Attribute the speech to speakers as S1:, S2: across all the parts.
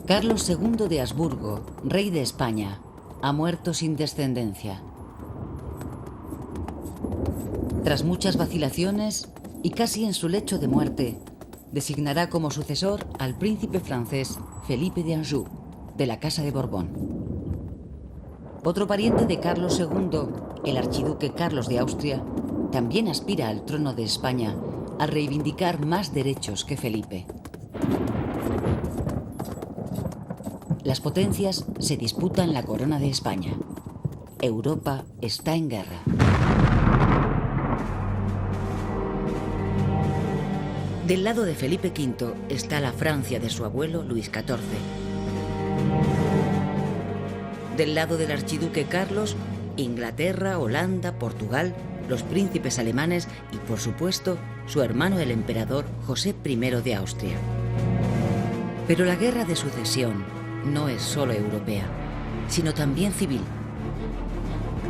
S1: Carlos II de Habsburgo, rey de España, ha muerto sin descendencia. Tras muchas vacilaciones y casi en su lecho de muerte, designará como sucesor al príncipe francés Felipe de Anjou, de la Casa de Borbón. Otro pariente de Carlos II, el archiduque Carlos de Austria, también aspira al trono de España al reivindicar más derechos que Felipe. Las potencias se disputan la corona de España. Europa está en guerra. Del lado de Felipe V está la Francia de su abuelo Luis XIV. Del lado del archiduque Carlos, Inglaterra, Holanda, Portugal, los príncipes alemanes y, por supuesto, su hermano el emperador José I de Austria. Pero la guerra de sucesión no es solo europea, sino también civil.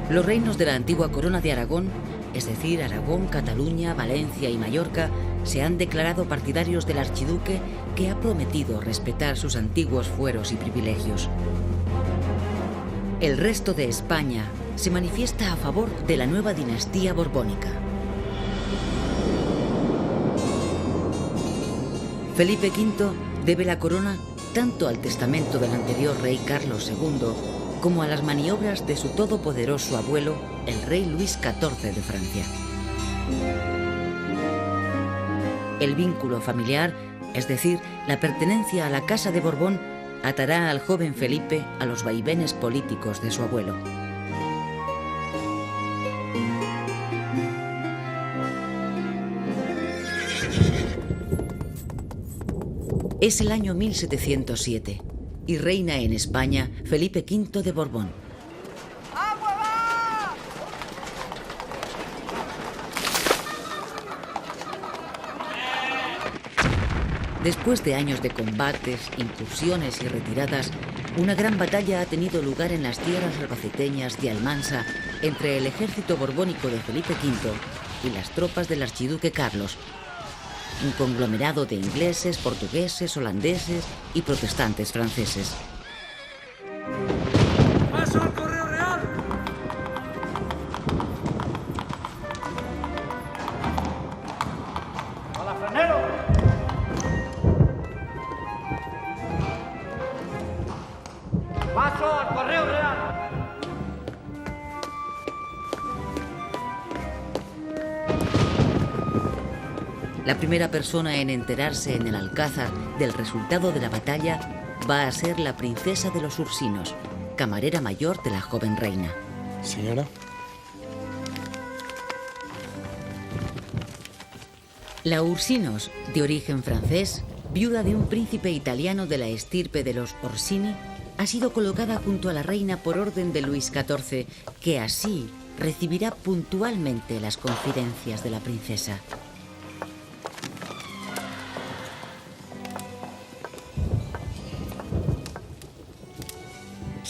S1: Los reinos de la antigua corona de Aragón, es decir, Aragón, Cataluña, Valencia y Mallorca, se han declarado partidarios del archiduque, que ha prometido respetar sus antiguos fueros y privilegios. El resto de España se manifiesta a favor de la nueva dinastía borbónica. Felipe V debe la corona tanto al testamento del anterior rey Carlos II como a las maniobras de su todopoderoso abuelo, el rey Luis XIV de Francia. El vínculo familiar, es decir, la pertenencia a la Casa de Borbón, atará al joven Felipe a los vaivenes políticos de su abuelo. Es el año 1707 y reina en España Felipe V de Borbón. Después de años de combates, incursiones y retiradas, una gran batalla ha tenido lugar en las tierras albaceteñas de Almansa entre el ejército borbónico de Felipe V y las tropas del archiduque Carlos, un conglomerado de ingleses, portugueses, holandeses y protestantes franceses.
S2: ¡Paso al correo real! ¡Palafranero! ¡Paso al correo real!
S1: La primera persona en enterarse en el Alcázar del resultado de la batalla va a ser la princesa de los Ursinos, camarera mayor de la joven reina.
S3: Señora.
S1: La Ursinos, de origen francés, viuda de un príncipe italiano de la estirpe de los Orsini, ha sido colocada junto a la reina por orden de Luis XIV, que así recibirá puntualmente las confidencias de la princesa.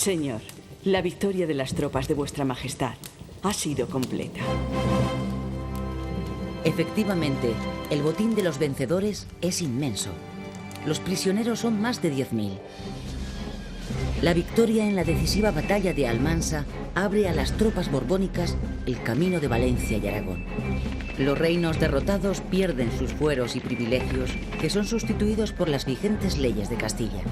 S4: Señor, la victoria de las tropas de vuestra majestad ha sido completa.
S1: Efectivamente, el botín de los vencedores es inmenso. Los prisioneros son más de 10.000. La victoria en la decisiva batalla de Almansa abre a las tropas borbónicas el camino de Valencia y Aragón. Los reinos derrotados pierden sus fueros y privilegios, que son sustituidos por las vigentes leyes de Castilla.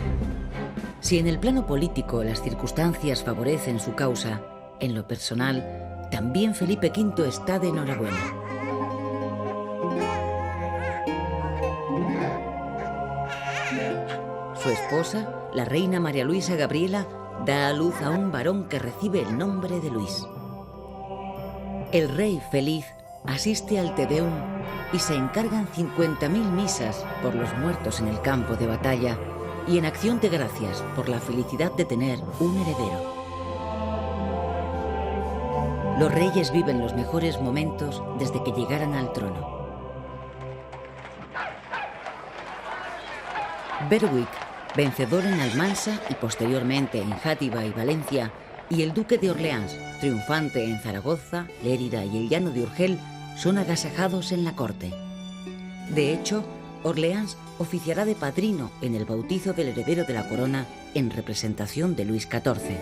S1: Si en el plano político las circunstancias favorecen su causa, en lo personal, también Felipe V está de enhorabuena. Su esposa, la reina María Luisa Gabriela, da a luz a un varón que recibe el nombre de Luis. El rey feliz asiste al Te Deum y se encargan 50.000 misas por los muertos en el campo de batalla y en acción de gracias por la felicidad de tener un heredero. Los reyes viven los mejores momentos desde que llegaran al trono. Berwick, vencedor en Almansa y posteriormente en Játiva y Valencia, y el duque de Orleans, triunfante en Zaragoza, Lérida y el llano de Urgel, son agasajados en la corte. De hecho, Orleans oficiará de padrino en el bautizo del heredero de la corona en representación de Luis XIV.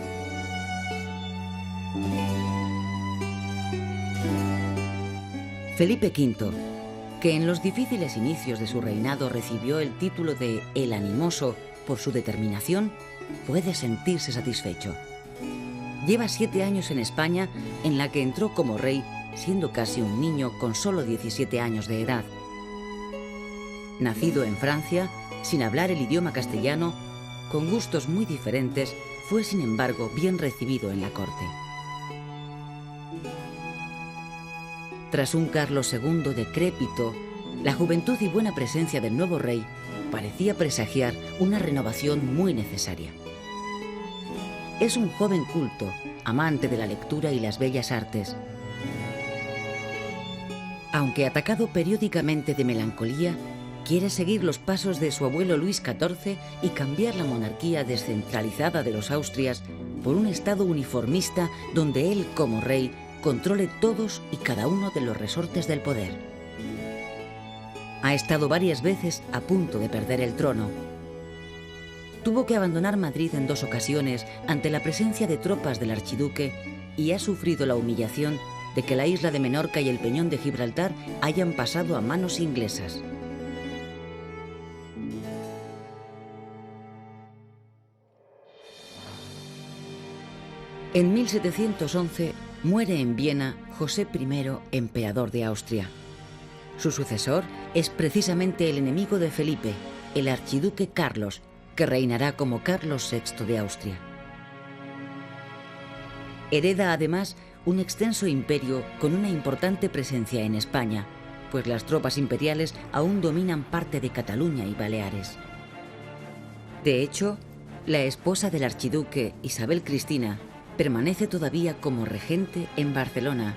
S1: Felipe V, que en los difíciles inicios de su reinado recibió el título de El Animoso por su determinación, puede sentirse satisfecho. Lleva 7 años en España, en la que entró como rey siendo casi un niño con solo 17 años de edad. Nacido en Francia, sin hablar el idioma castellano, con gustos muy diferentes, fue sin embargo bien recibido en la corte. Tras un Carlos II decrépito, la juventud y buena presencia del nuevo rey parecía presagiar una renovación muy necesaria. Es un joven culto, amante de la lectura y las bellas artes. Aunque atacado periódicamente de melancolía, quiere seguir los pasos de su abuelo Luis XIV y cambiar la monarquía descentralizada de los Austrias por un estado uniformista donde él, como rey, controle todos y cada uno de los resortes del poder. Ha estado varias veces a punto de perder el trono. Tuvo que abandonar Madrid en 2 ocasiones ante la presencia de tropas del archiduque y ha sufrido la humillación de que la isla de Menorca y el peñón de Gibraltar hayan pasado a manos inglesas. En 1711 muere en Viena José I, emperador de Austria. Su sucesor es precisamente el enemigo de Felipe, el archiduque Carlos, que reinará como Carlos VI de Austria. Hereda además un extenso imperio con una importante presencia en España, pues las tropas imperiales aún dominan parte de Cataluña y Baleares. De hecho, la esposa del archiduque, Isabel Cristina, permanece todavía como regente en Barcelona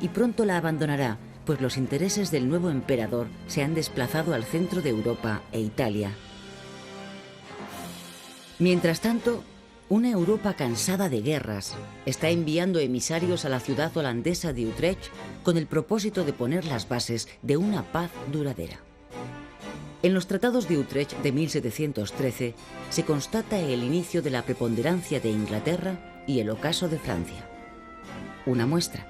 S1: y pronto la abandonará, pues los intereses del nuevo emperador se han desplazado al centro de Europa e Italia. Mientras tanto, una Europa cansada de guerras está enviando emisarios a la ciudad holandesa de Utrecht con el propósito de poner las bases de una paz duradera. En los tratados de Utrecht de 1713 se constata el inicio de la preponderancia de Inglaterra y el ocaso de Francia. Una muestra.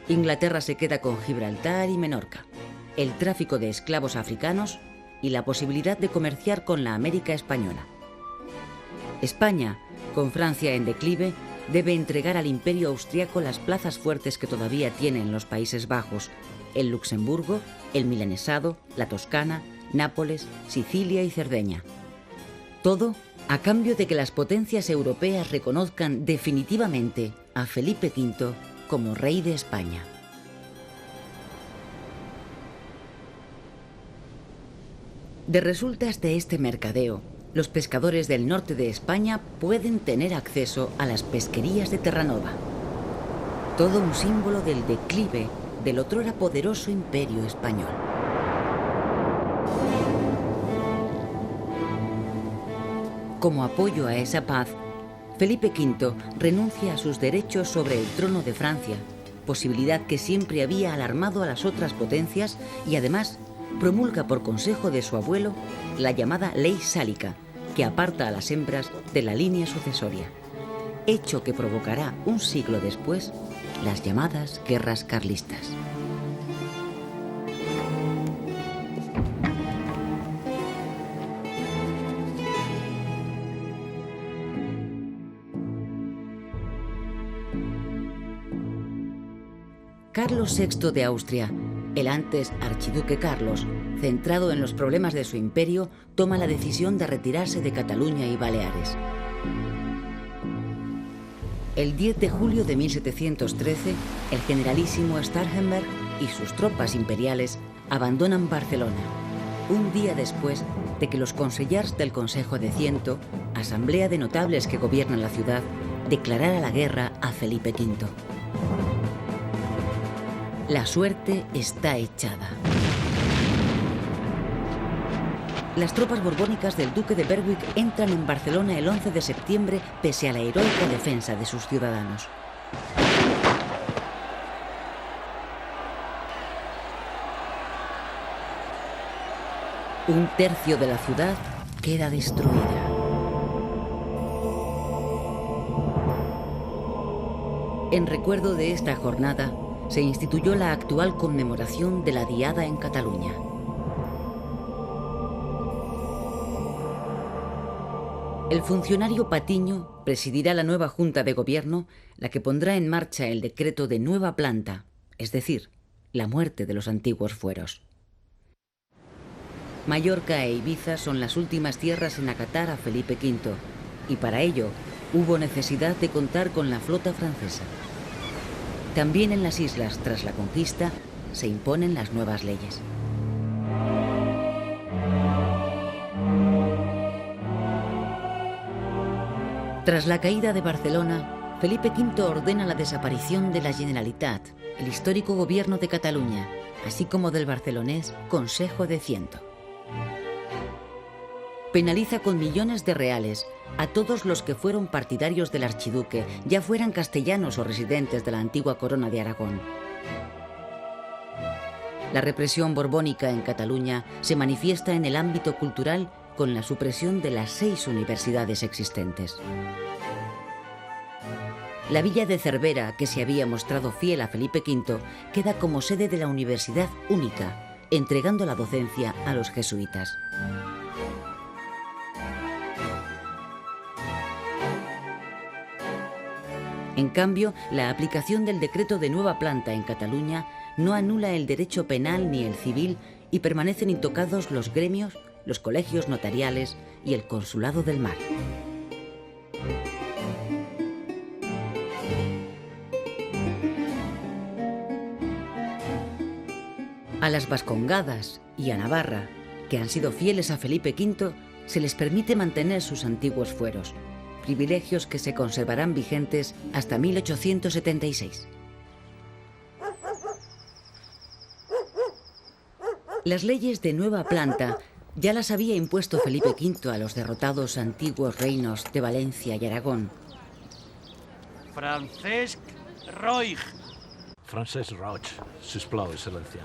S1: Inglaterra se queda con Gibraltar y Menorca, el tráfico de esclavos africanos y la posibilidad de comerciar con la América española. España, con Francia en declive, debe entregar al Imperio austriaco las plazas fuertes que todavía tiene en los Países Bajos, el Luxemburgo, el Milanesado, la Toscana, Nápoles, Sicilia y Cerdeña. Todo a cambio de que las potencias europeas reconozcan definitivamente a Felipe V como rey de España. De resultas de este mercadeo, los pescadores del norte de España pueden tener acceso a las pesquerías de Terranova. Todo un símbolo del declive del otrora poderoso imperio español. Como apoyo a esa paz, Felipe V renuncia a sus derechos sobre el trono de Francia, posibilidad que siempre había alarmado a las otras potencias, y además promulga por consejo de su abuelo la llamada Ley Sálica, que aparta a las hembras de la línea sucesoria, hecho que provocará un siglo después las llamadas guerras carlistas. Carlos VI de Austria, el antes archiduque Carlos, centrado en los problemas de su imperio, toma la decisión de retirarse de Cataluña y Baleares. El 10 de julio de 1713, el generalísimo Starhemberg y sus tropas imperiales abandonan Barcelona, un día después de que los consellers del Consejo de Ciento, asamblea de notables que gobiernan la ciudad, declarara la guerra a Felipe V. La suerte está echada. Las tropas borbónicas del duque de Berwick entran en Barcelona el 11 de septiembre pese a la heroica defensa de sus ciudadanos. Un tercio de la ciudad queda destruida. En recuerdo de esta jornada, se instituyó la actual conmemoración de la Diada en Cataluña. El funcionario Patiño presidirá la nueva Junta de Gobierno, la que pondrá en marcha el decreto de nueva planta, es decir, la muerte de los antiguos fueros. Mallorca e Ibiza son las últimas tierras en acatar a Felipe V, y para ello hubo necesidad de contar con la flota francesa. También en las islas, tras la conquista, se imponen las nuevas leyes. Tras la caída de Barcelona, Felipe V ordena la desaparición de la Generalitat, el histórico gobierno de Cataluña, así como del barcelonés Consejo de Ciento. Penaliza con millones de reales a todos los que fueron partidarios del archiduque, ya fueran castellanos o residentes de la antigua corona de Aragón. La represión borbónica en Cataluña se manifiesta en el ámbito cultural con la supresión de las 6 universidades existentes. La villa de Cervera, que se había mostrado fiel a Felipe V, queda como sede de la universidad única, entregando la docencia a los jesuitas. En cambio, la aplicación del decreto de nueva planta en Cataluña no anula el derecho penal ni el civil y permanecen intocados los gremios, los colegios notariales y el consulado del mar. A las Vascongadas y a Navarra, que han sido fieles a Felipe V, se les permite mantener sus antiguos fueros, privilegios que se conservarán vigentes hasta 1876. Las leyes de nueva planta ya las había impuesto Felipe V a los derrotados antiguos reinos de Valencia y Aragón.
S2: Francesc Roig.
S3: Francesc Roig, sisplau, excelencia.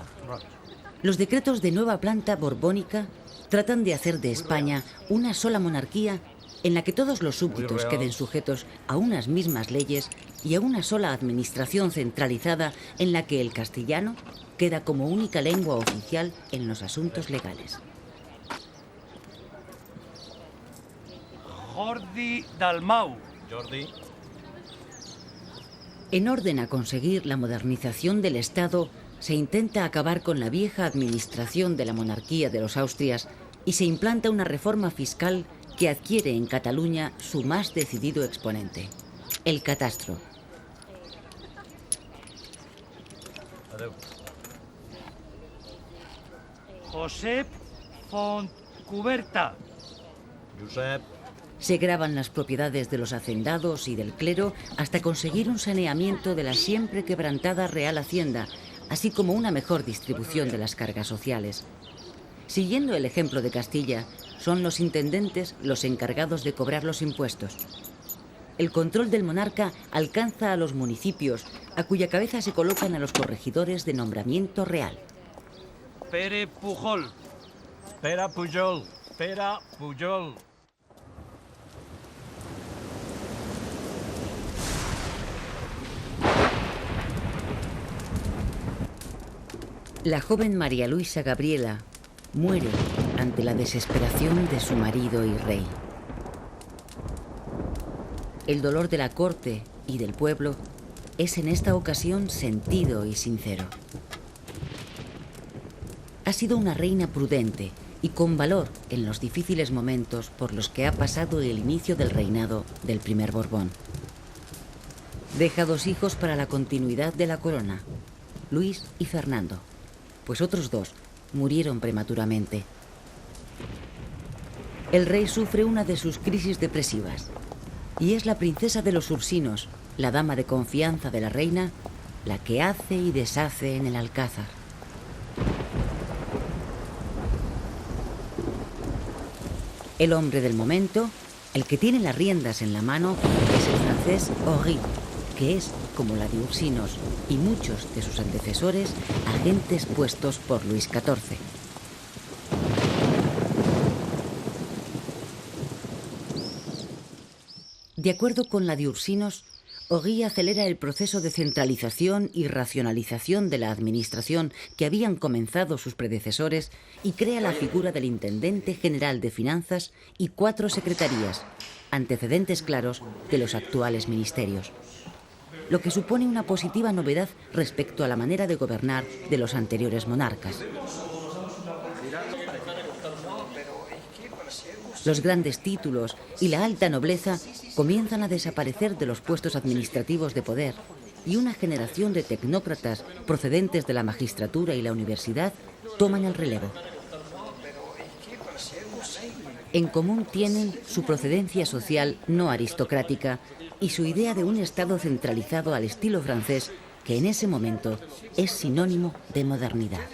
S1: Los decretos de nueva planta borbónica tratan de hacer de España una sola monarquía en la que todos los súbditos queden sujetos a unas mismas leyes y a una sola administración centralizada en la que el castellano queda como única lengua oficial en los asuntos legales.
S2: Jordi Dalmau.
S3: Jordi.
S1: En orden a conseguir la modernización del Estado, se intenta acabar con la vieja administración de la monarquía de los Austrias y se implanta una reforma fiscal que adquiere en Cataluña su más decidido exponente, el catastro.
S3: Adeu.
S2: Josep Fontcuberta.
S3: Josep.
S1: Se graban las propiedades de los hacendados y del clero hasta conseguir un saneamiento de la siempre quebrantada Real Hacienda, así como una mejor distribución de las cargas sociales. Siguiendo el ejemplo de Castilla, son los intendentes los encargados de cobrar los impuestos. El control del monarca alcanza a los municipios, a cuya cabeza se colocan a los corregidores de nombramiento real.
S2: Pere Pujol.
S3: Pere Pujol. Pere Pujol.
S1: La joven María Luisa Gabriela muere ante la desesperación de su marido y rey. El dolor de la corte y del pueblo es en esta ocasión sentido y sincero. Ha sido una reina prudente y con valor en los difíciles momentos por los que ha pasado el inicio del reinado del primer Borbón. Deja 2 hijos para la continuidad de la corona, Luis y Fernando, pues otros 2 murieron prematuramente. El rey sufre una de sus crisis depresivas y es la princesa de los Ursinos, la dama de confianza de la reina, la que hace y deshace en el Alcázar. El hombre del momento, el que tiene las riendas en la mano, es el francés Henri, que es, como la de Ursinos y muchos de sus antecesores, agentes puestos por Luis XIV. De acuerdo con la de Ursinos, Ory acelera el proceso de centralización y racionalización de la administración que habían comenzado sus predecesores y crea la figura del Intendente General de Finanzas y 4 secretarías, antecedentes claros de los actuales ministerios, lo que supone una positiva novedad respecto a la manera de gobernar de los anteriores monarcas. Los grandes títulos y la alta nobleza comienzan a desaparecer de los puestos administrativos de poder y una generación de tecnócratas procedentes de la magistratura y la universidad toman el relevo. En común tienen su procedencia social no aristocrática y su idea de un Estado centralizado al estilo francés, que en ese momento es sinónimo de modernidad.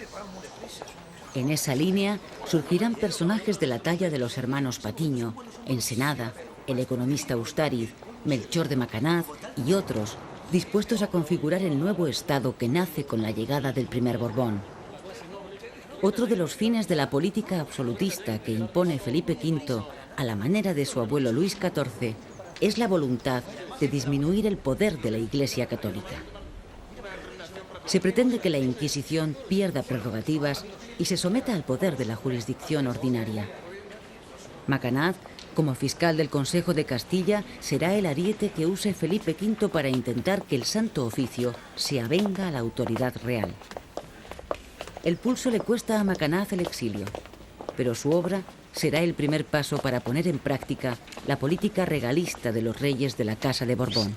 S1: En esa línea surgirán personajes de la talla de los hermanos Patiño, Ensenada, el economista Ustariz, Melchor de Macanaz y otros, dispuestos a configurar el nuevo Estado que nace con la llegada del primer Borbón. Otro de los fines de la política absolutista que impone Felipe V a la manera de su abuelo Luis XIV es la voluntad de disminuir el poder de la Iglesia católica. Se pretende que la Inquisición pierda prerrogativas y se someta al poder de la jurisdicción ordinaria. Macanaz, como fiscal del Consejo de Castilla, será el ariete que use Felipe V para intentar que el Santo Oficio se avenga a la autoridad real. El pulso le cuesta a Macanaz el exilio, pero su obra será el primer paso para poner en práctica la política regalista de los reyes de la Casa de Borbón,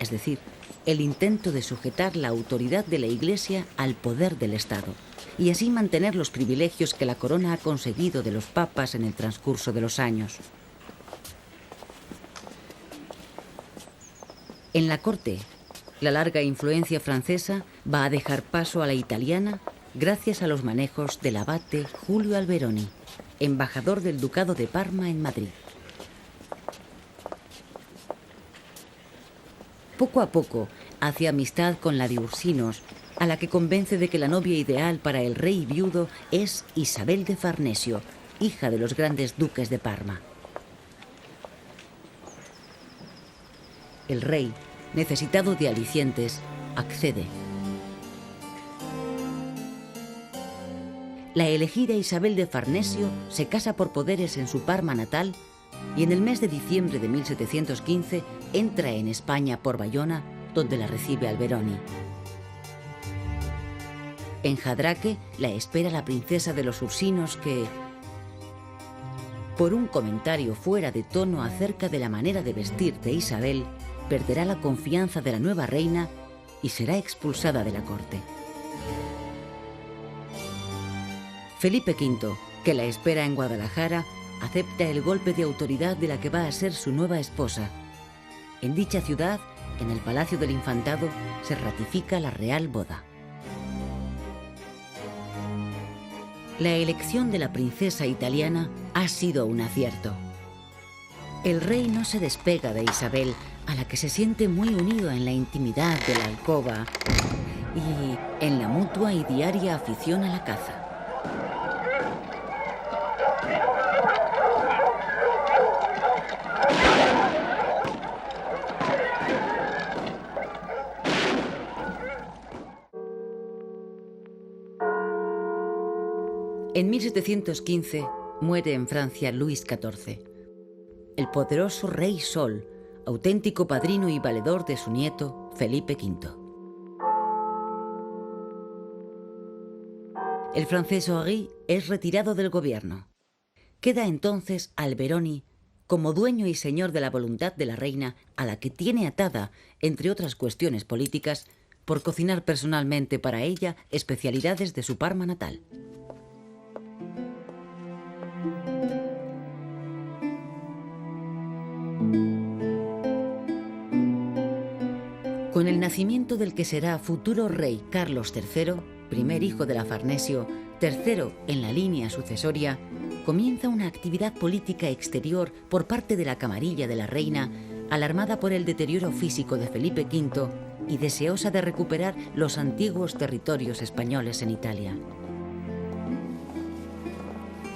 S1: es decir, el intento de sujetar la autoridad de la Iglesia al poder del Estado y así mantener los privilegios que la corona ha conseguido de los papas en el transcurso de los años. En la corte, la larga influencia francesa va a dejar paso a la italiana gracias a los manejos del abate Julio Alberoni, embajador del Ducado de Parma en Madrid. Poco a poco hace amistad con la de Ursinos, a la que convence de que la novia ideal para el rey viudo es Isabel de Farnesio, hija de los grandes duques de Parma. El rey, necesitado de alicientes, accede. La elegida Isabel de Farnesio se casa por poderes en su Parma natal y en el mes de diciembre de 1715 entra en España por Bayona, donde la recibe Alberoni. En Jadraque la espera la princesa de los Ursinos que, por un comentario fuera de tono acerca de la manera de vestir de Isabel, perderá la confianza de la nueva reina y será expulsada de la corte. Felipe V, que la espera en Guadalajara, acepta el golpe de autoridad de la que va a ser su nueva esposa. En dicha ciudad, en el Palacio del Infantado, se ratifica la real boda. La elección de la princesa italiana ha sido un acierto. El rey no se despega de Isabel, a la que se siente muy unido en la intimidad de la alcoba y en la mutua y diaria afición a la caza. En 1715 muere en Francia Luis XIV, el poderoso Rey Sol, auténtico padrino y valedor de su nieto Felipe V. El francés Ory es retirado del gobierno. Queda entonces Alberoni como dueño y señor de la voluntad de la reina, a la que tiene atada, entre otras cuestiones políticas, por cocinar personalmente para ella especialidades de su Parma natal. Con el nacimiento del que será futuro rey Carlos III, primer hijo de la Farnesio, tercero en la línea sucesoria, comienza una actividad política exterior por parte de la camarilla de la reina, alarmada por el deterioro físico de Felipe V y deseosa de recuperar los antiguos territorios españoles en Italia.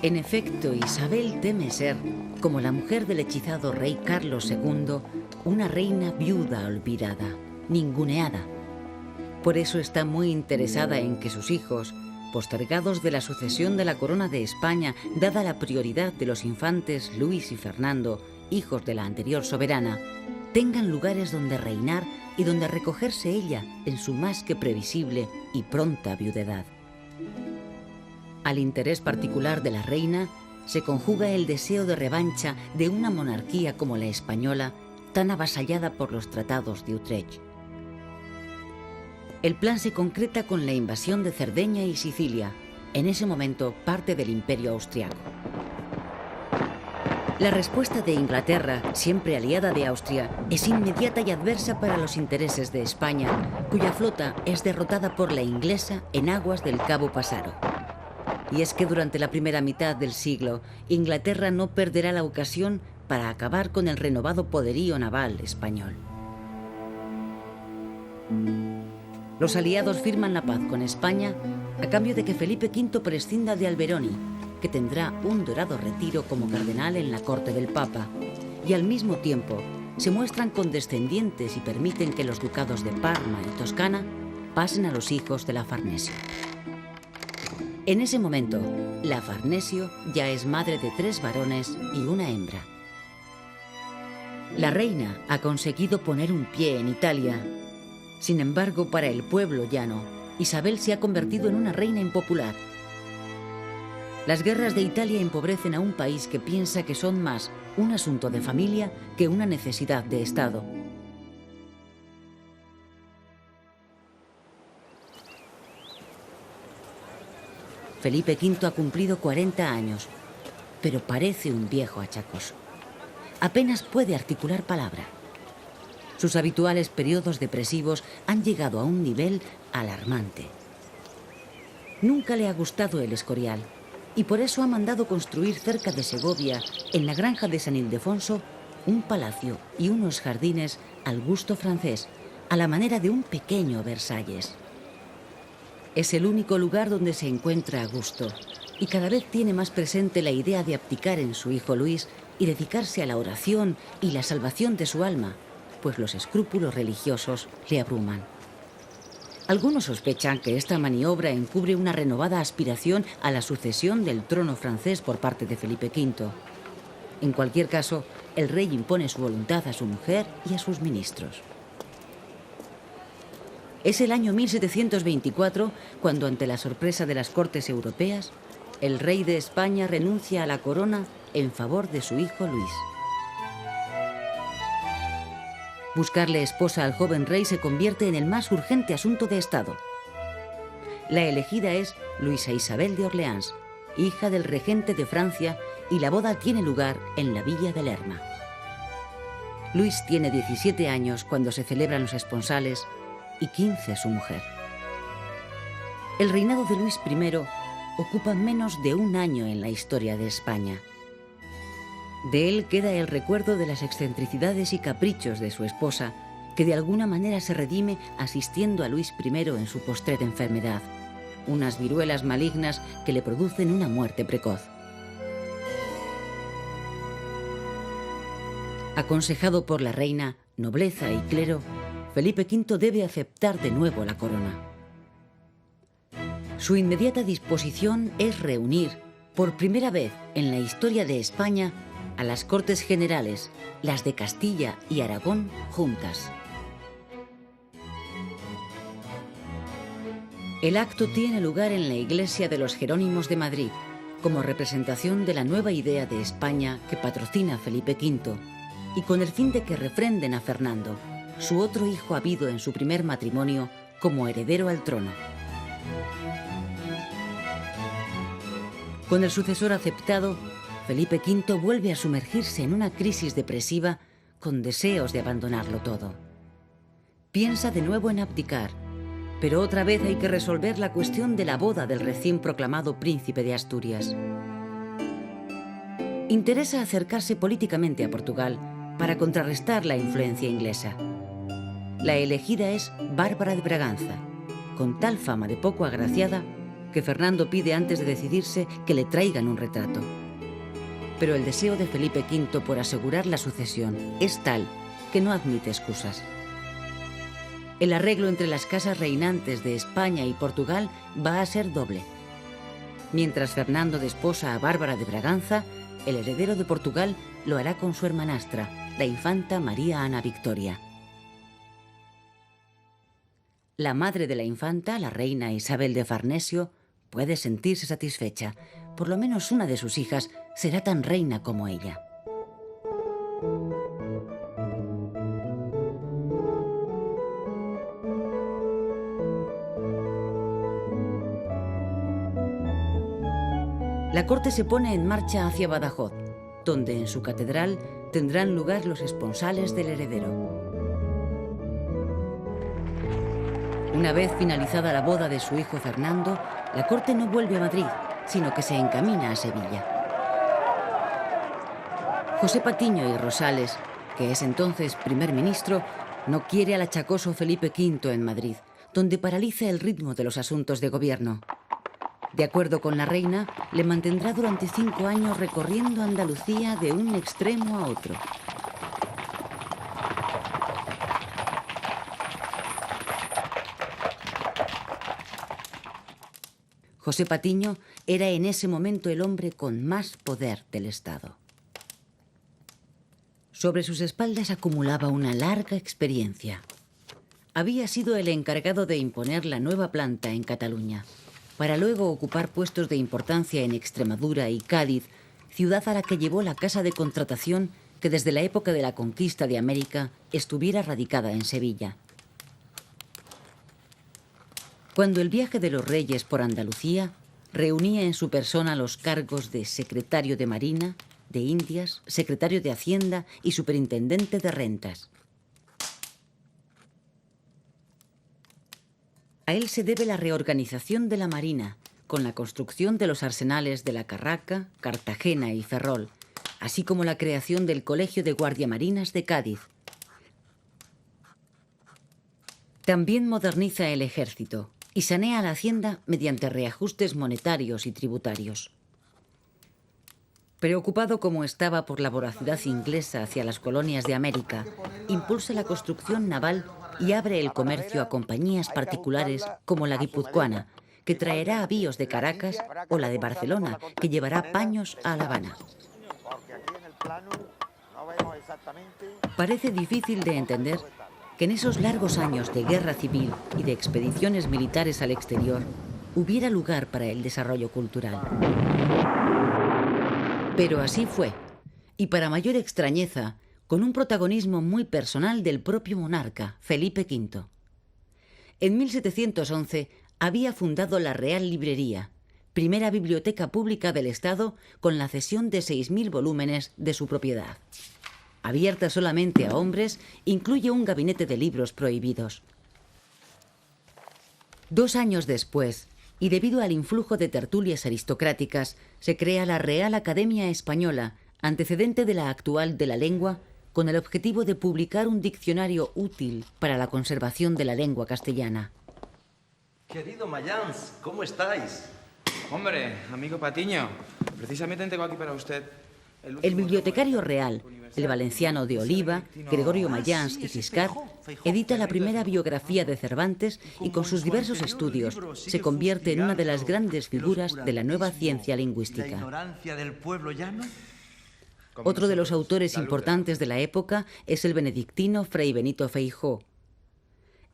S1: En efecto, Isabel teme ser, como la mujer del hechizado rey Carlos II, una reina viuda olvidada, ninguneada. Por eso está muy interesada en que sus hijos, postergados de la sucesión de la corona de España, dada la prioridad de los infantes Luis y Fernando, hijos de la anterior soberana, tengan lugares donde reinar y donde recogerse ella en su más que previsible y pronta viudedad. Al interés particular de la reina se conjuga el deseo de revancha de una monarquía como la española, tan avasallada por los tratados de Utrecht. El plan se concreta con la invasión de Cerdeña y Sicilia, en ese momento parte del Imperio austriaco. La respuesta de Inglaterra, siempre aliada de Austria, es inmediata y adversa para los intereses de España, cuya flota es derrotada por la inglesa en aguas del Cabo Passaro. Y es que durante la primera mitad del siglo, Inglaterra no perderá la ocasión para acabar con el renovado poderío naval español. Los aliados firman la paz con España a cambio de que Felipe V prescinda de Alberoni, que tendrá un dorado retiro como cardenal en la corte del Papa, y al mismo tiempo se muestran condescendientes y permiten que los ducados de Parma y Toscana pasen a los hijos de la Farnesio. En ese momento, la Farnesio ya es madre de 3 varones y una hembra. La reina ha conseguido poner un pie en Italia. Sin embargo, para el pueblo llano, Isabel se ha convertido en una reina impopular. Las guerras de Italia empobrecen a un país que piensa que son más un asunto de familia que una necesidad de Estado. Felipe V ha cumplido 40 años, pero parece un viejo achacoso. Apenas puede articular palabra. Sus habituales periodos depresivos han llegado a un nivel alarmante. Nunca le ha gustado el Escorial y por eso ha mandado construir cerca de Segovia, en la granja de San Ildefonso, un palacio y unos jardines al gusto francés, a la manera de un pequeño Versalles. Es el único lugar donde se encuentra a gusto y cada vez tiene más presente la idea de abdicar en su hijo Luis y dedicarse a la oración y la salvación de su alma, pues los escrúpulos religiosos le abruman. Algunos sospechan que esta maniobra encubre una renovada aspiración a la sucesión del trono francés por parte de Felipe V. En cualquier caso, el rey impone su voluntad a su mujer y a sus ministros. Es el año 1724 cuando, ante la sorpresa de las cortes europeas, el rey de España renuncia a la corona en favor de su hijo Luis. Buscarle esposa al joven rey se convierte en el más urgente asunto de Estado. La elegida es Luisa Isabel de Orleans, hija del regente de Francia, y la boda tiene lugar en la villa de Lerma. Luis tiene 17 años cuando se celebran los esponsales y 15 su mujer. El reinado de Luis I ocupa menos de un año en la historia de España. De él queda el recuerdo de las excentricidades y caprichos de su esposa, que de alguna manera se redime asistiendo a Luis I en su postrera enfermedad, unas viruelas malignas que le producen una muerte precoz. Aconsejado por la reina, nobleza y clero, Felipe V debe aceptar de nuevo la corona. Su inmediata disposición es reunir, por primera vez en la historia de España, a las Cortes Generales, las de Castilla y Aragón, juntas. El acto tiene lugar en la iglesia de los Jerónimos de Madrid, como representación de la nueva idea de España que patrocina Felipe V, y con el fin de que refrenden a Fernando, su otro hijo habido en su primer matrimonio, como heredero al trono. Con el sucesor aceptado, Felipe V vuelve a sumergirse en una crisis depresiva con deseos de abandonarlo todo. Piensa de nuevo en abdicar, pero otra vez hay que resolver la cuestión de la boda del recién proclamado príncipe de Asturias. Interesa acercarse políticamente a Portugal para contrarrestar la influencia inglesa. La elegida es Bárbara de Braganza, con tal fama de poco agraciada que porque Fernando pide antes de decidirse que le traigan un retrato. Pero el deseo de Felipe V por asegurar la sucesión es tal que no admite excusas. El arreglo entre las casas reinantes de España y Portugal va a ser doble. Mientras Fernando desposa a Bárbara de Braganza, el heredero de Portugal lo hará con su hermanastra, la infanta María Ana Victoria. La madre de la infanta, la reina Isabel de Farnesio, puede sentirse satisfecha. Por lo menos una de sus hijas será tan reina como ella. La corte se pone en marcha hacia Badajoz, donde en su catedral tendrán lugar los esponsales del heredero. Una vez finalizada la boda de su hijo Fernando, la corte no vuelve a Madrid, sino que se encamina a Sevilla. José Patiño y Rosales, que es entonces primer ministro, no quiere al achacoso Felipe V en Madrid, donde paraliza el ritmo de los asuntos de gobierno. De acuerdo con la reina, le mantendrá durante 5 años recorriendo Andalucía de un extremo a otro. José Patiño era en ese momento el hombre con más poder del Estado. Sobre sus espaldas acumulaba una larga experiencia. Había sido el encargado de imponer la nueva planta en Cataluña, para luego ocupar puestos de importancia en Extremadura y Cádiz, ciudad a la que llevó la casa de contratación que desde la época de la conquista de América estuviera radicada en Sevilla. Cuando el viaje de los reyes por Andalucía reunía en su persona los cargos de secretario de Marina, de Indias, secretario de Hacienda y superintendente de rentas. A él se debe la reorganización de la Marina, con la construcción de los arsenales de La Carraca, Cartagena y Ferrol, así como la creación del Colegio de Guardiamarinas de Cádiz. También moderniza el ejército y sanea la hacienda mediante reajustes monetarios y tributarios. Preocupado como estaba por la voracidad inglesa hacia las colonias de América, impulsa la construcción naval y abre el comercio a compañías particulares como la guipuzcoana, que traerá avíos de Caracas, o la de Barcelona, que llevará paños a La Habana. Parece difícil de entender que en esos largos años de guerra civil y de expediciones militares al exterior hubiera lugar para el desarrollo cultural. Pero así fue, y para mayor extrañeza, con un protagonismo muy personal del propio monarca, Felipe V. En 1711 había fundado la Real Librería, primera biblioteca pública del Estado con la cesión de 6.000 volúmenes de su propiedad. Abierta solamente a hombres, incluye un gabinete de libros prohibidos. 2 años después, y debido al influjo de tertulias aristocráticas, se crea la Real Academia Española, antecedente de la actual de la lengua, con el objetivo de publicar un diccionario útil para la conservación de la lengua castellana.
S5: Querido Mayans, ¿cómo estáis?
S6: Hombre, amigo Patiño, precisamente tengo aquí para usted
S1: El bibliotecario real, el valenciano de Oliva, Gregorio Mayans y Ciscar, edita la primera biografía de Cervantes y con sus diversos estudios se convierte en una de las grandes figuras de la nueva ciencia lingüística. Otro de los autores importantes de la época es el benedictino Fray Benito Feijóo.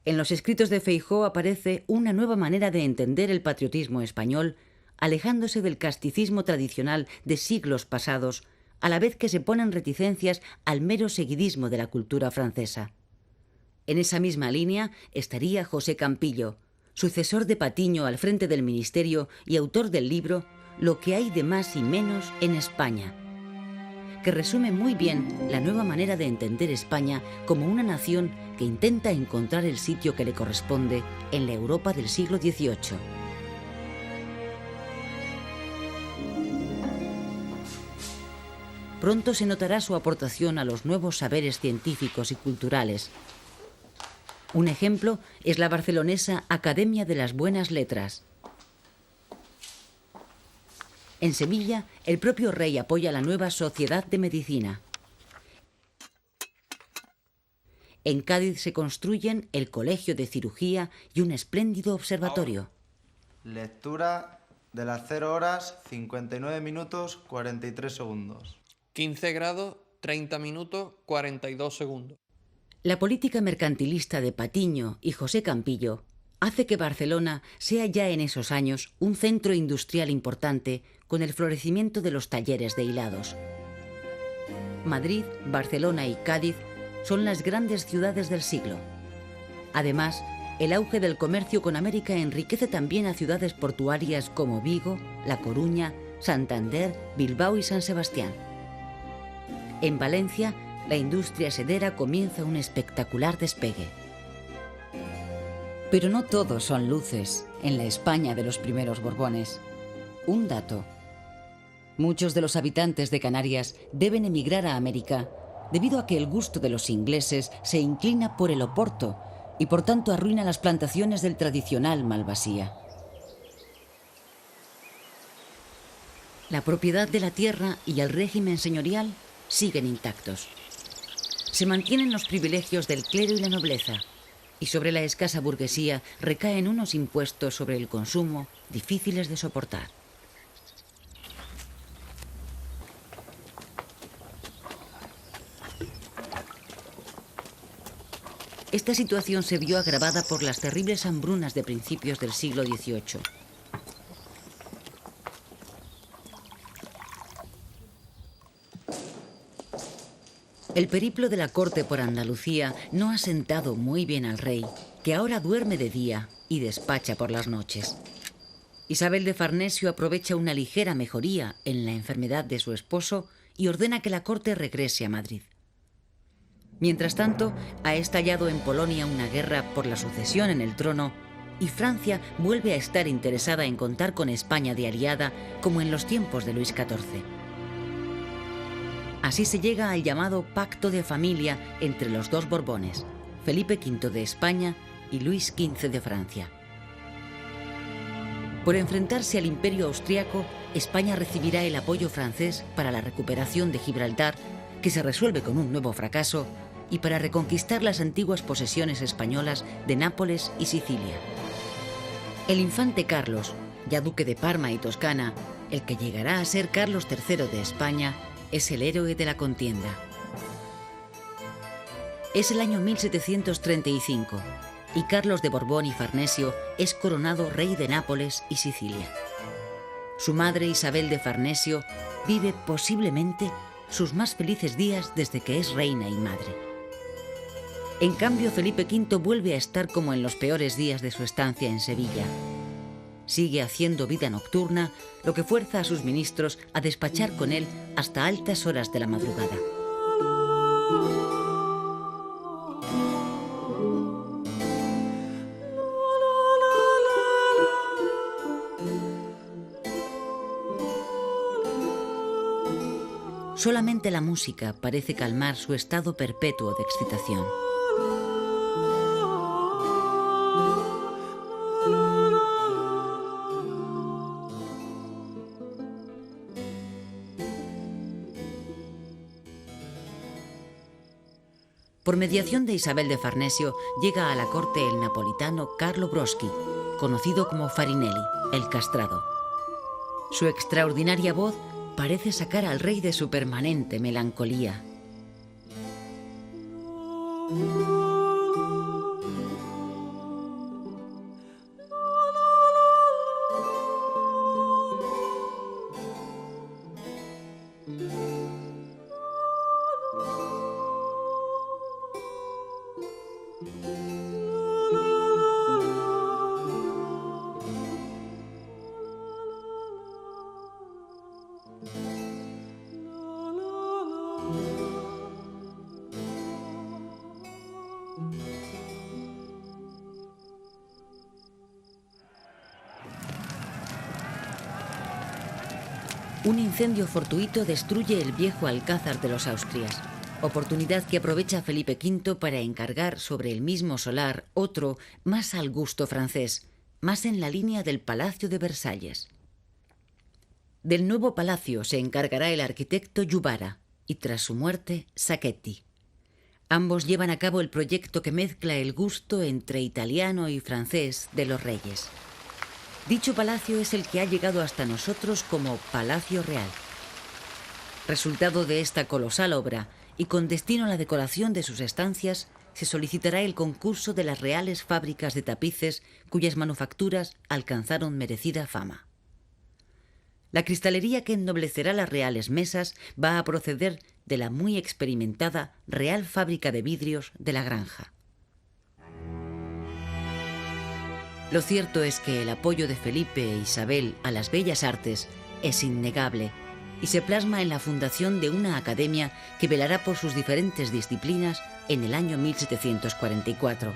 S1: En los escritos de Feijóo aparece una nueva manera de entender el patriotismo español, alejándose del casticismo tradicional de siglos pasados, a la vez que se ponen reticencias al mero seguidismo de la cultura francesa. En esa misma línea estaría José Campillo, sucesor de Patiño al frente del ministerio y autor del libro Lo que hay de más y menos en España, que resume muy bien la nueva manera de entender España como una nación que intenta encontrar el sitio que le corresponde en la Europa del siglo XVIII. Pronto se notará su aportación a los nuevos saberes científicos y culturales. Un ejemplo es la barcelonesa Academia de las Buenas Letras. En Sevilla, el propio rey apoya la nueva Sociedad de Medicina. En Cádiz se construyen el Colegio de Cirugía y un espléndido observatorio.
S7: Lectura de las 0 horas, 59 minutos, 43 segundos.
S8: 15 grados, 30 minutos, 42 segundos.
S1: La política mercantilista de Patiño y José Campillo hace que Barcelona sea ya en esos años un centro industrial importante con el florecimiento de los talleres de hilados. Madrid, Barcelona y Cádiz son las grandes ciudades del siglo. Además, el auge del comercio con América enriquece también a ciudades portuarias como Vigo, La Coruña, Santander, Bilbao y San Sebastián. En Valencia, la industria sedera comienza un espectacular despegue. Pero no todos son luces en la España de los primeros Borbones. Un dato. Muchos de los habitantes de Canarias deben emigrar a América debido a que el gusto de los ingleses se inclina por el oporto y por tanto arruina las plantaciones del tradicional malvasía. La propiedad de la tierra y el régimen señorial siguen intactos. Se mantienen los privilegios del clero y la nobleza, y sobre la escasa burguesía recaen unos impuestos sobre el consumo difíciles de soportar. Esta situación se vio agravada por las terribles hambrunas de principios del siglo XVIII. El periplo de la corte por Andalucía no ha sentado muy bien al rey, que ahora duerme de día y despacha por las noches. Isabel de Farnesio aprovecha una ligera mejoría en la enfermedad de su esposo y ordena que la corte regrese a Madrid. Mientras tanto, ha estallado en Polonia una guerra por la sucesión en el trono y Francia vuelve a estar interesada en contar con España de aliada como en los tiempos de Luis XIV. Así se llega al llamado Pacto de Familia entre los dos Borbones, Felipe V de España y Luis XV de Francia. Por enfrentarse al Imperio austriaco, España recibirá el apoyo francés para la recuperación de Gibraltar, que se resuelve con un nuevo fracaso, y para reconquistar las antiguas posesiones españolas de Nápoles y Sicilia. El infante Carlos, ya duque de Parma y Toscana, el que llegará a ser Carlos III de España, es el héroe de la contienda. Es el año 1735 y Carlos de Borbón y Farnesio es coronado rey de Nápoles y Sicilia. Su madre Isabel de Farnesio vive posiblemente sus más felices días desde que es reina y madre. En cambio, Felipe V vuelve a estar como en los peores días de su estancia en Sevilla. Sigue haciendo vida nocturna, lo que fuerza a sus ministros a despachar con él hasta altas horas de la madrugada. Solamente la música parece calmar su estado perpetuo de excitación. Por mediación de Isabel de Farnesio, llega a la corte el napolitano Carlo Broschi, conocido como Farinelli, el castrado. Su extraordinaria voz parece sacar al rey de su permanente melancolía. Un incendio fortuito destruye el viejo alcázar de los Austrias, oportunidad que aprovecha Felipe V para encargar sobre el mismo solar otro más al gusto francés, más en la línea del Palacio de Versalles. Del nuevo palacio se encargará el arquitecto Yubara y tras su muerte Sacchetti. Ambos llevan a cabo el proyecto que mezcla el gusto entre italiano y francés de los reyes. Dicho palacio es el que ha llegado hasta nosotros como Palacio Real. Resultado de esta colosal obra y con destino a la decoración de sus estancias, se solicitará el concurso de las reales fábricas de tapices cuyas manufacturas alcanzaron merecida fama. La cristalería que ennoblecerá las reales mesas va a proceder de la muy experimentada Real Fábrica de Vidrios de la Granja. Lo cierto es que el apoyo de Felipe e Isabel a las bellas artes es innegable y se plasma en la fundación de una academia que velará por sus diferentes disciplinas en el año 1744.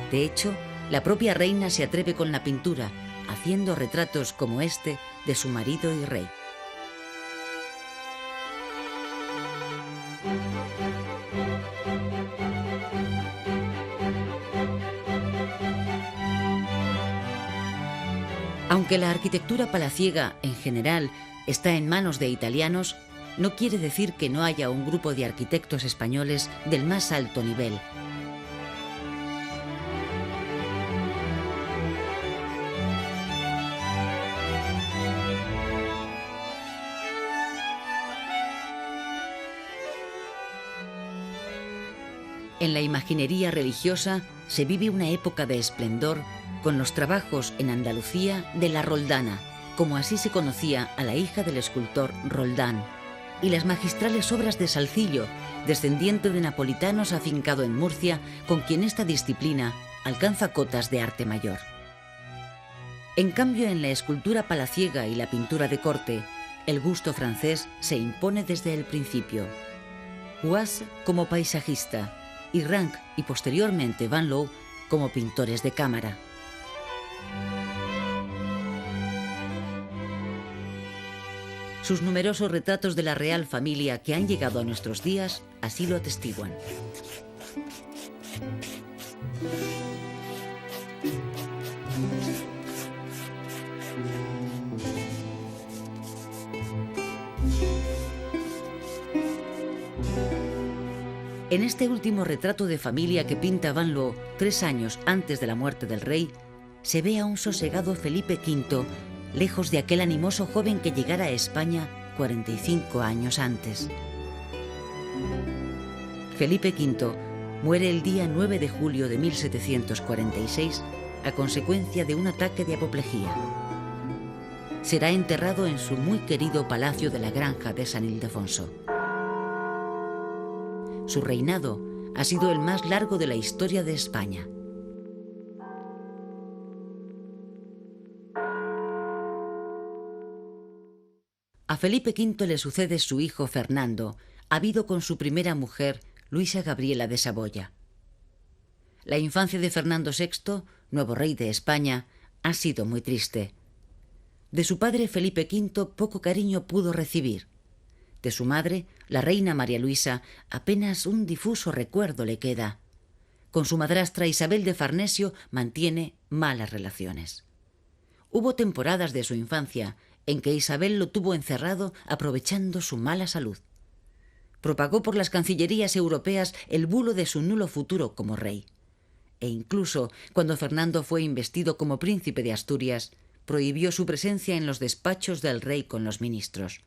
S1: De hecho, la propia reina se atreve con la pintura, haciendo retratos como este de su marido y rey. Aunque la arquitectura palaciega, en general, está en manos de italianos, no quiere decir que no haya un grupo de arquitectos españoles del más alto nivel. En la imaginería religiosa se vive una época de esplendor con los trabajos en Andalucía de la Roldana, como así se conocía a la hija del escultor Roldán, y las magistrales obras de Salcillo, descendiente de napolitanos afincado en Murcia, con quien esta disciplina alcanza cotas de arte mayor. En cambio, en la escultura palaciega y la pintura de corte, el gusto francés se impone desde el principio. Huas como paisajista y Rank y posteriormente Van Loo como pintores de cámara. Sus numerosos retratos de la real familia que han llegado a nuestros días así lo atestiguan. En este último retrato de familia que pinta Van Loo 3 años antes de la muerte del rey, se ve a un sosegado Felipe V, lejos de aquel animoso joven que llegara a España 45 años antes. Felipe V muere el día 9 de julio de 1746 a consecuencia de un ataque de apoplejía. Será enterrado en su muy querido Palacio de la Granja de San Ildefonso. Su reinado ha sido el más largo de la historia de España. A Felipe V le sucede su hijo Fernando, habido con su primera mujer, Luisa Gabriela de Saboya. La infancia de Fernando VI, nuevo rey de España, ha sido muy triste. De su padre Felipe V poco cariño pudo recibir. De su madre, la reina María Luisa, apenas un difuso recuerdo le queda. Con su madrastra Isabel de Farnesio mantiene malas relaciones. Hubo temporadas de su infancia en que Isabel lo tuvo encerrado aprovechando su mala salud. Propagó por las cancillerías europeas el bulo de su nulo futuro como rey. E incluso, cuando Fernando fue investido como príncipe de Asturias, prohibió su presencia en los despachos del rey con los ministros.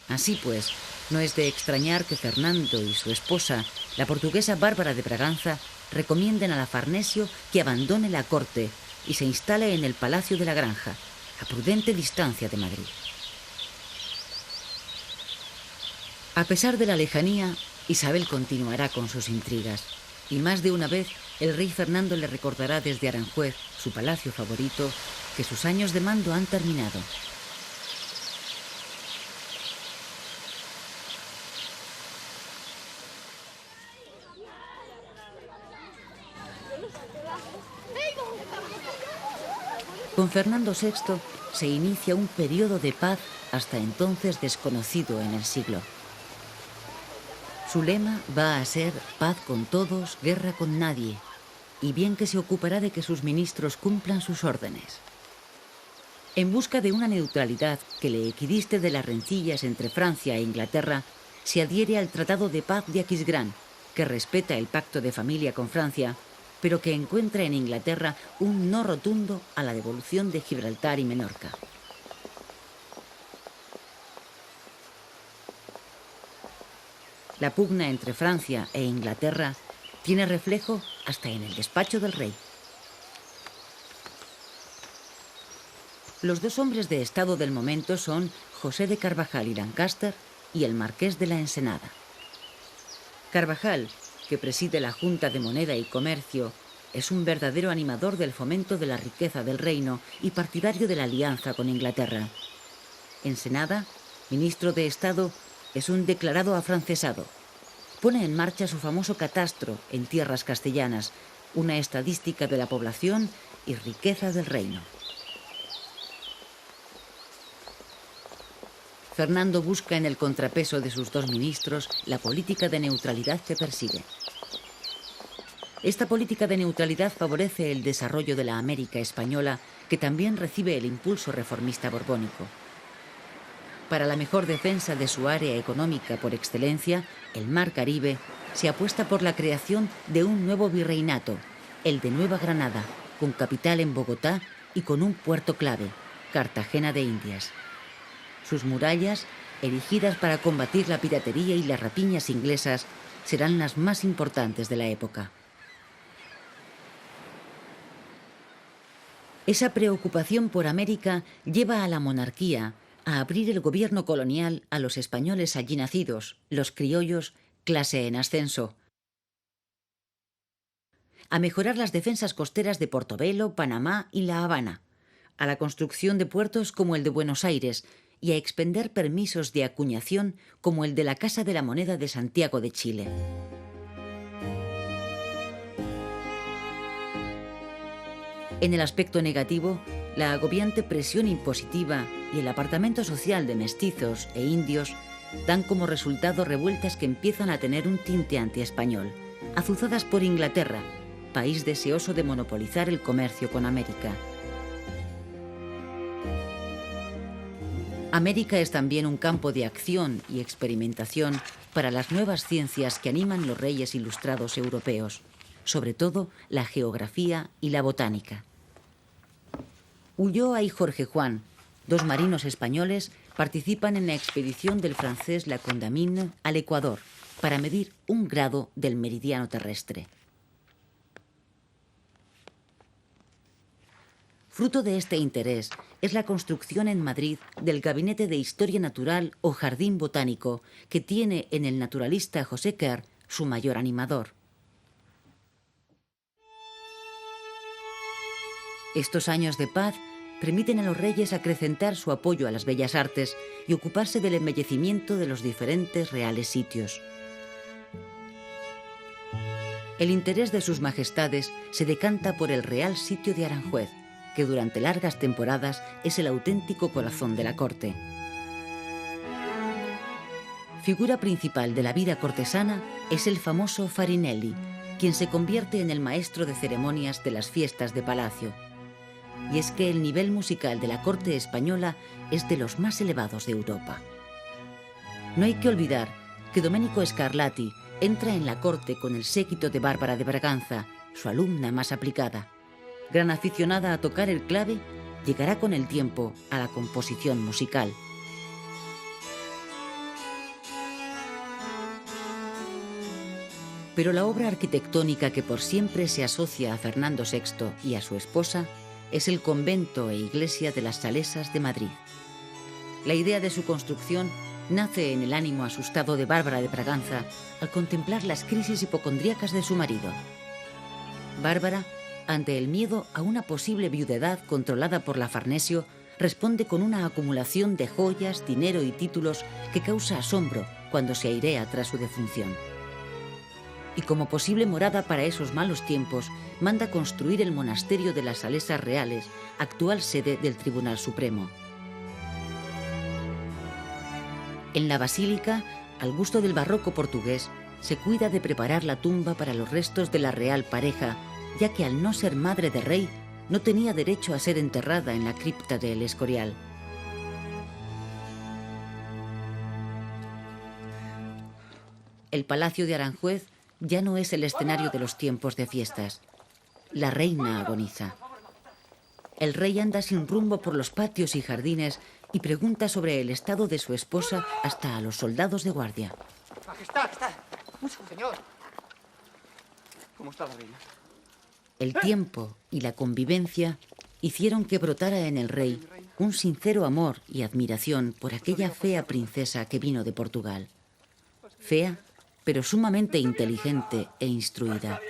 S1: Así pues, no es de extrañar que Fernando y su esposa, la portuguesa Bárbara de Braganza, recomienden a la Farnesio que abandone la corte y se instale en el Palacio de la Granja, a prudente distancia de Madrid. A pesar de la lejanía, Isabel continuará con sus intrigas, y más de una vez el rey Fernando le recordará desde Aranjuez, su palacio favorito, que sus años de mando han terminado. Con Fernando VI se inicia un periodo de paz hasta entonces desconocido en el siglo. Su lema va a ser paz con todos, guerra con nadie, y bien que se ocupará de que sus ministros cumplan sus órdenes. En busca de una neutralidad que le equidiste de las rencillas entre Francia e Inglaterra, se adhiere al Tratado de Paz de Aquisgrán, que respeta el pacto de familia con Francia, pero que encuentra en Inglaterra un no rotundo a la devolución de Gibraltar y Menorca. La pugna entre Francia e Inglaterra tiene reflejo hasta en el despacho del rey. Los dos hombres de estado del momento son José de Carvajal y Lancaster y el marqués de la Ensenada. Carvajal, que preside la Junta de Moneda y Comercio, es un verdadero animador del fomento de la riqueza del reino y partidario de la alianza con Inglaterra. Ensenada, ministro de Estado, es un declarado afrancesado. Pone en marcha su famoso catastro en tierras castellanas, una estadística de la población y riqueza del reino. Fernando busca en el contrapeso de sus dos ministros la política de neutralidad que persigue. Esta política de neutralidad favorece el desarrollo de la América española, que también recibe el impulso reformista borbónico. Para la mejor defensa de su área económica por excelencia, el Mar Caribe, se apuesta por la creación de un nuevo virreinato, el de Nueva Granada, con capital en Bogotá y con un puerto clave, Cartagena de Indias. Sus murallas, erigidas para combatir la piratería y las rapiñas inglesas, serán las más importantes de la época. Esa preocupación por América lleva a la monarquía a abrir el gobierno colonial a los españoles allí nacidos, los criollos, clase en ascenso, a mejorar las defensas costeras de Portobelo, Panamá y La Habana, a la construcción de puertos como el de Buenos Aires y a expender permisos de acuñación como el de la Casa de la Moneda de Santiago de Chile. En el aspecto negativo, la agobiante presión impositiva y el apartamiento social de mestizos e indios dan como resultado revueltas que empiezan a tener un tinte antiespañol, azuzadas por Inglaterra, país deseoso de monopolizar el comercio con América. América es también un campo de acción y experimentación para las nuevas ciencias que animan los reyes ilustrados europeos, sobre todo la geografía y la botánica. Ulloa y Jorge Juan, dos marinos españoles, participan en la expedición del francés La Condamine al Ecuador para medir 1 grado del meridiano terrestre. Fruto de este interés es la construcción en Madrid del Gabinete de Historia Natural o Jardín Botánico, que tiene en el naturalista José Kerr su mayor animador. Estos años de paz permiten a los reyes acrecentar su apoyo a las bellas artes y ocuparse del embellecimiento de los diferentes reales sitios. El interés de sus majestades se decanta por el Real Sitio de Aranjuez, que durante largas temporadas es el auténtico corazón de la corte. Figura principal de la vida cortesana es el famoso Farinelli, quien se convierte en el maestro de ceremonias de las fiestas de palacio. Y es que el nivel musical de la corte española es de los más elevados de Europa. No hay que olvidar que Domenico Scarlatti entra en la corte con el séquito de Bárbara de Braganza, su alumna más aplicada. Gran aficionada a tocar el clave, llegará con el tiempo a la composición musical. Pero la obra arquitectónica que por siempre se asocia a Fernando VI y a su esposa es el convento e iglesia de las Salesas de Madrid. La idea de su construcción nace en el ánimo asustado de Bárbara de Braganza al contemplar las crisis hipocondríacas de su marido. Bárbara, ante el miedo a una posible viudedad controlada por la Farnesio, responde con una acumulación de joyas, dinero y títulos que causa asombro cuando se airea tras su defunción. Y como posible morada para esos malos tiempos, manda construir el monasterio de las Salesas Reales, actual sede del Tribunal Supremo. En la basílica, al gusto del barroco portugués, se cuida de preparar la tumba para los restos de la real pareja, ya que al no ser madre de rey, no tenía derecho a ser enterrada en la cripta de El Escorial. El Palacio de Aranjuez ya no es el escenario de los tiempos de fiestas. La reina agoniza. El rey anda sin rumbo por los patios y jardines y pregunta sobre el estado de su esposa hasta a los soldados de guardia.
S9: Majestad, mucho señor. ¿Cómo está la reina?
S1: El tiempo y la convivencia hicieron que brotara en el rey un sincero amor y admiración por aquella fea princesa que vino de Portugal. Fea, pero sumamente inteligente e instruida.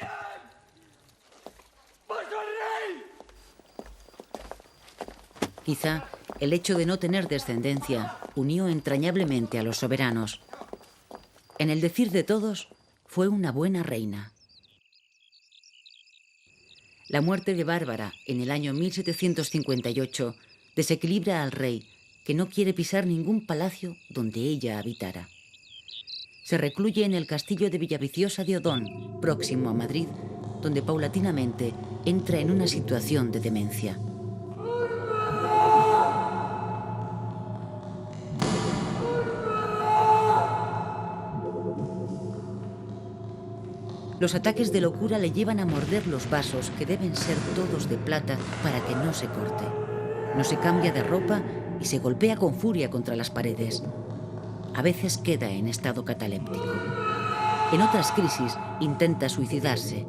S1: Quizá el hecho de no tener descendencia unió entrañablemente a los soberanos. En el decir de todos, fue una buena reina. La muerte de Bárbara en el año 1758 desequilibra al rey, que no quiere pisar ningún palacio donde ella habitara. Se recluye en el castillo de Villaviciosa de Odón, próximo a Madrid, donde paulatinamente entra en una situación de demencia. Los ataques de locura le llevan a morder los vasos, que deben ser todos de plata para que no se corte. No se cambia de ropa y se golpea con furia contra las paredes. A veces queda en estado cataléptico. En otras crisis intenta suicidarse.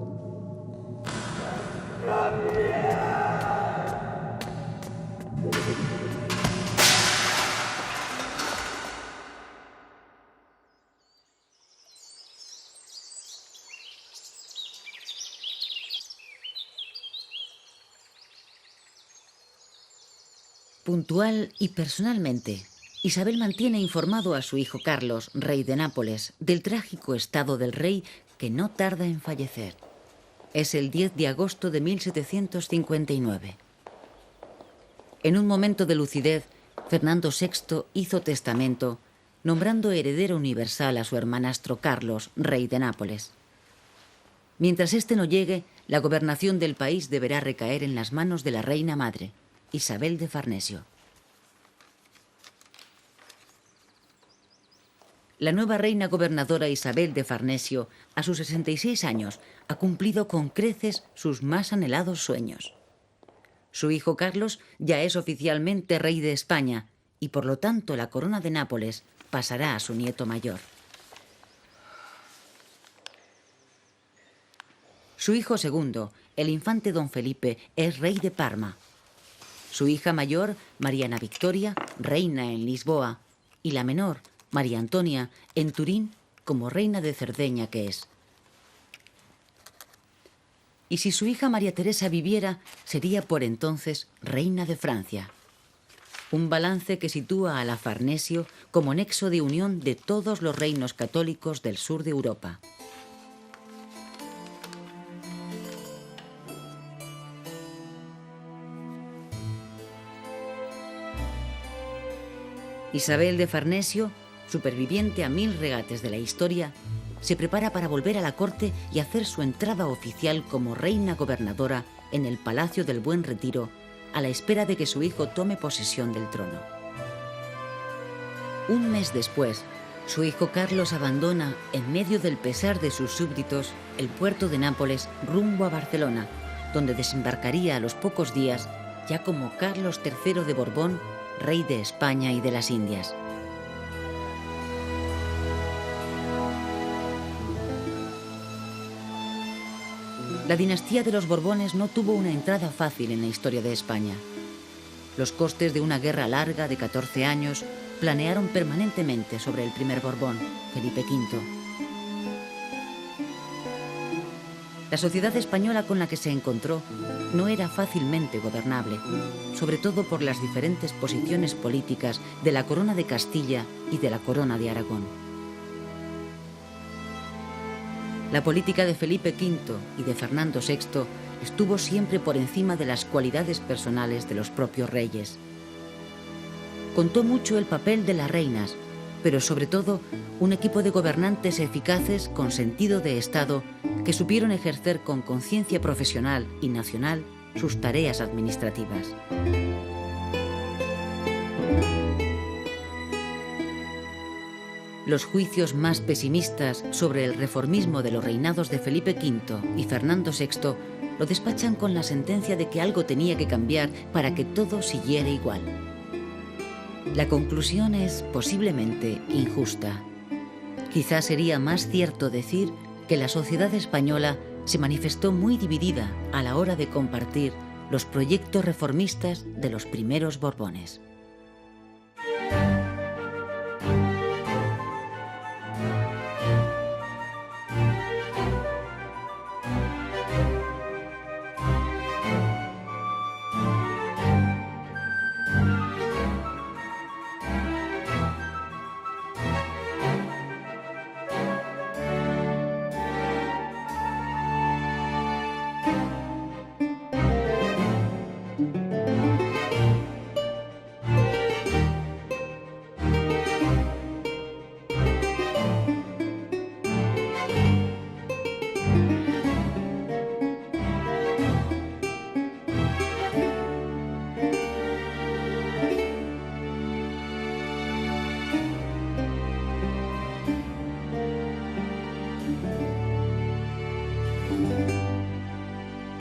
S1: Puntual y personalmente, Isabel mantiene informado a su hijo Carlos, rey de Nápoles, del trágico estado del rey que no tarda en fallecer. Es el 10 de agosto de 1759. En un momento de lucidez, Fernando VI hizo testamento, nombrando heredero universal a su hermanastro Carlos, rey de Nápoles. Mientras éste no llegue, la gobernación del país deberá recaer en las manos de la reina madre, Isabel de Farnesio. La nueva reina gobernadora Isabel de Farnesio, a sus 66 años, ha cumplido con creces sus más anhelados sueños. Su hijo Carlos ya es oficialmente rey de España y por lo tanto la corona de Nápoles pasará a su nieto mayor. Su hijo segundo, el infante don Felipe, es rey de Parma. Su hija mayor, Mariana Victoria, reina en Lisboa, y la menor, María Antonia, en Turín, como reina de Cerdeña que es. Y si su hija María Teresa viviera, sería por entonces reina de Francia. Un balance que sitúa a la Farnesio como nexo de unión de todos los reinos católicos del sur de Europa. Isabel de Farnesio, superviviente a 1000 regates de la historia, se prepara para volver a la corte y hacer su entrada oficial como reina gobernadora en el Palacio del Buen Retiro, a la espera de que su hijo tome posesión del trono. Un mes después, su hijo Carlos abandona, en medio del pesar de sus súbditos, el puerto de Nápoles rumbo a Barcelona, donde desembarcaría a los pocos días, ya como Carlos III de Borbón, rey de España y de las Indias. La dinastía de los Borbones no tuvo una entrada fácil en la historia de España. Los costes de una guerra larga de 14 años planearon permanentemente sobre el primer Borbón, Felipe V. La sociedad española con la que se encontró no era fácilmente gobernable, sobre todo por las diferentes posiciones políticas de la Corona de Castilla y de la Corona de Aragón. La política de Felipe V y de Fernando VI estuvo siempre por encima de las cualidades personales de los propios reyes. Contó mucho el papel de las reinas, pero sobre todo un equipo de gobernantes eficaces con sentido de Estado que supieron ejercer con conciencia profesional y nacional sus tareas administrativas. Los juicios más pesimistas sobre el reformismo de los reinados de Felipe V y Fernando VI lo despachan con la sentencia de que algo tenía que cambiar para que todo siguiera igual. La conclusión es posiblemente injusta. Quizás sería más cierto decir que la sociedad española se manifestó muy dividida a la hora de compartir los proyectos reformistas de los primeros Borbones.